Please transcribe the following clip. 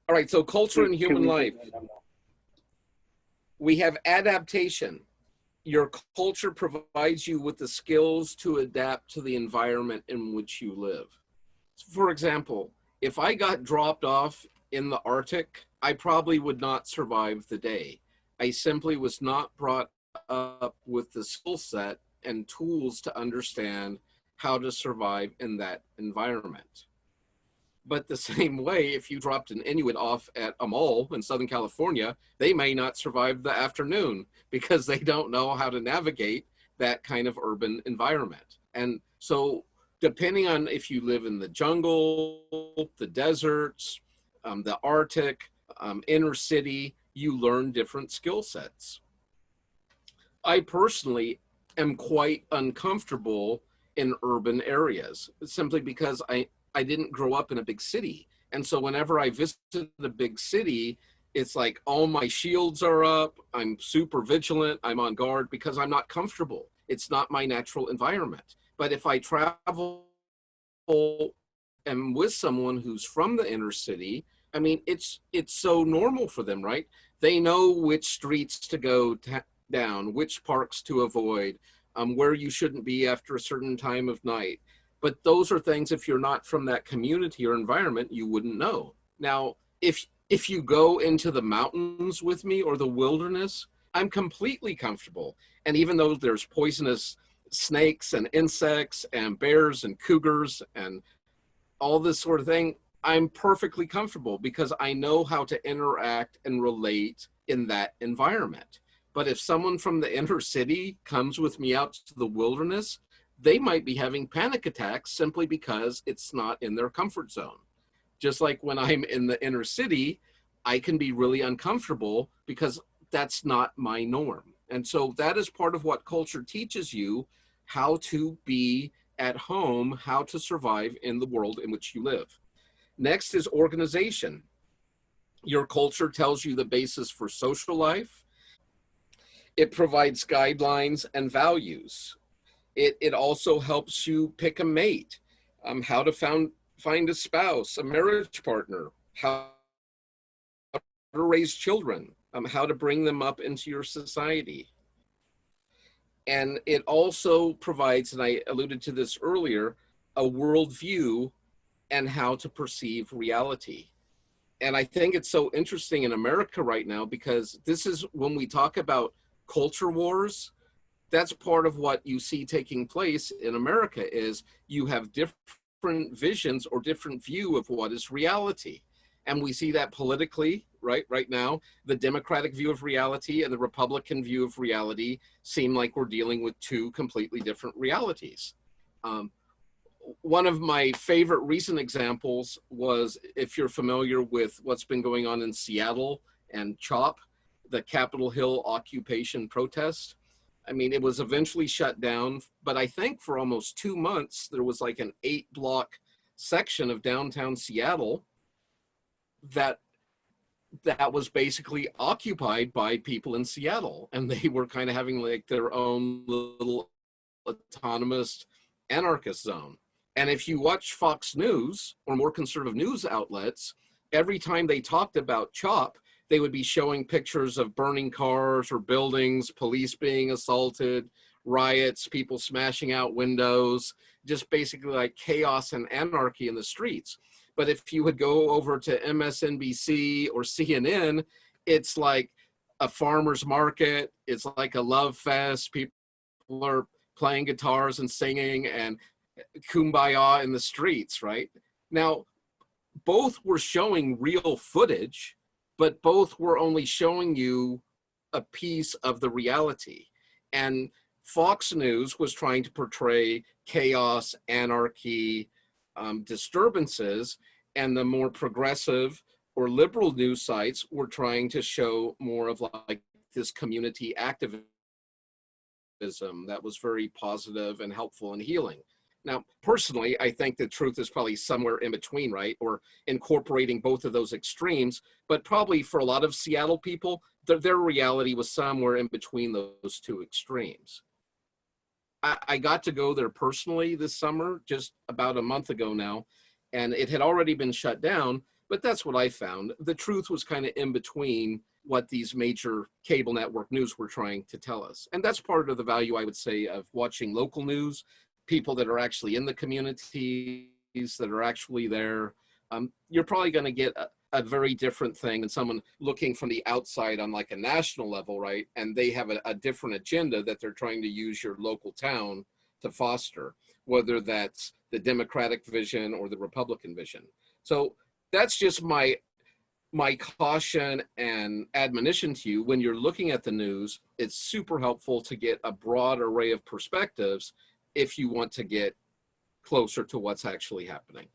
All right, so culture and Can human we life. break that down more? We have adaptation. Your culture provides you with the skills to adapt to the environment in which you live. For example, if I got dropped off in the Arctic, I probably would not survive the day. I simply was not brought up with the skill set and tools to understand how to survive in that environment. But the same way, if you dropped an Inuit off at a mall in Southern California, they may not survive the afternoon because they don't know how to navigate that kind of urban environment. And so, depending on if you live in the jungle, the deserts, the Arctic, inner city, you learn different skill sets. I personally am quite uncomfortable in urban areas simply because I didn't grow up in a big city. And so whenever I visit a big city, it's like all my shields are up. I'm super vigilant. I'm on guard because I'm not comfortable. It's not my natural environment. But if I travel and with someone who's from the inner city, I mean, it's so normal for them, right? They know which streets to go down, which parks to avoid, where you shouldn't be after a certain time of night. But those are things, if you're not from that community or environment, you wouldn't know. Now, if you go into the mountains with me or the wilderness, I'm completely comfortable. And even though there's poisonous snakes and insects and bears and cougars and all this sort of thing, I'm perfectly comfortable because I know how to interact and relate in that environment. But if someone from the inner city comes with me out to the wilderness, they might be having panic attacks simply because it's not in their comfort zone. Just like when I'm in the inner city, I can be really uncomfortable because that's not my norm. And so that is part of what culture teaches you, how to be at home, how to survive in the world in which you live. Next is organization. Your culture tells you the basis for social life. It provides guidelines and values. It also helps you pick a mate, how to find a spouse, a marriage partner, how to raise children, how to bring them up into your society. And it also provides, and I alluded to this earlier, a worldview and how to perceive reality. And I think it's so interesting in America right now because this is when we talk about culture wars, that's part of what you see taking place in America is you have different visions or different view of what is reality. And we see that politically, right now, the Democratic view of reality and the Republican view of reality seem like we're dealing with two completely different realities. Um, One of my favorite recent examples was if you're familiar with what's been going on in Seattle and CHOP, the Capitol Hill occupation protest. I mean, it was eventually shut down, but I think for almost 2 months, there was like an 8 block section of downtown Seattle that was basically occupied by people in Seattle. And they were kind of having like their own little autonomous anarchist zone. And if you watch Fox News or more conservative news outlets, every time they talked about CHOP, they would be showing pictures of burning cars or buildings, police being assaulted, riots, people smashing out windows, just basically like chaos and anarchy in the streets. But if you would go over to MSNBC or CNN, it's like a farmer's market, it's like a love fest, people are playing guitars and singing and kumbaya in the streets, right? Now, both were showing real footage, but both were only showing you a piece of the reality. And Fox News was trying to portray chaos, anarchy, disturbances, and the more progressive or liberal news sites were trying to show more of like this community activism that was very positive and helpful and healing. Now, personally, I think the truth is probably somewhere in between, right? Or incorporating both of those extremes. But probably for a lot of Seattle people, their reality was somewhere in between those two extremes. I got to go there personally this summer, just about a month ago now, and it had already been shut down. But that's what I found. The truth was kind of in between what these major cable network news were trying to tell us. And that's part of the value, I would say, of watching local news, people that are actually in the communities, that are actually there. You're probably going to get a very different thing than someone looking from the outside on like a national level, right? And they have a different agenda that they're trying to use your local town to foster, whether that's the Democratic vision or the Republican vision. So that's just my caution and admonition to you. When you're looking at the news, it's super helpful to get a broad array of perspectives if you want to get closer to what's actually happening.